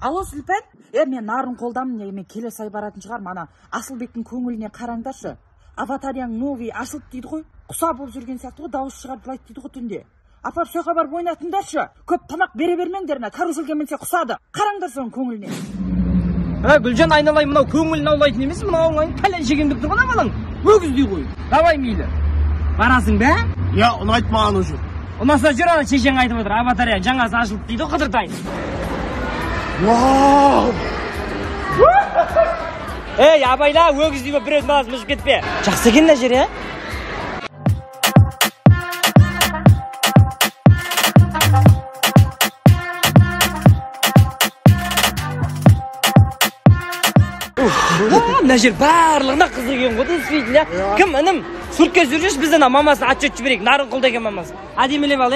Алло, Сүлпен? Мен Нарынқолдамын, мен келесі ай баратын шығармын. Ана Асылбектің көңіліне қараңдаршы. Аватарияң новый ашылып дейді ғой. Құса болып жүрген сияқты ғой, дауыс шығарып жылайды дейді ғой түнде. Апар сояқа барып ойнатыңдаршы. Көп тамақ бере бермеңдер, каруселге мінсе құсады. Қараңдар соның көңіліне. Гүлжан, айналайын, мынау көңілін аулайтын емес, мынау оңайын пәлен жеген деп тұрған балаң. Өгіздей ғой. Давай мейлі. Барасың ба? Я, ұнайды маған уже. Ұнаса жүр, ана шешең айтып отыр. Аватария жаңасы ашылып дейді, қыдыртайын. Вау! Ей, абайла, өгіздей болып біреудің баласын мүшіп кетпе. Жақсы екен де жер, мына жер барлығына қызық екен ғой, действительно. Кім інім? Суртке жүрші, бізден мамасын отчет жіберейік. Нарынқол деген мамасы. Әдемілеп ал,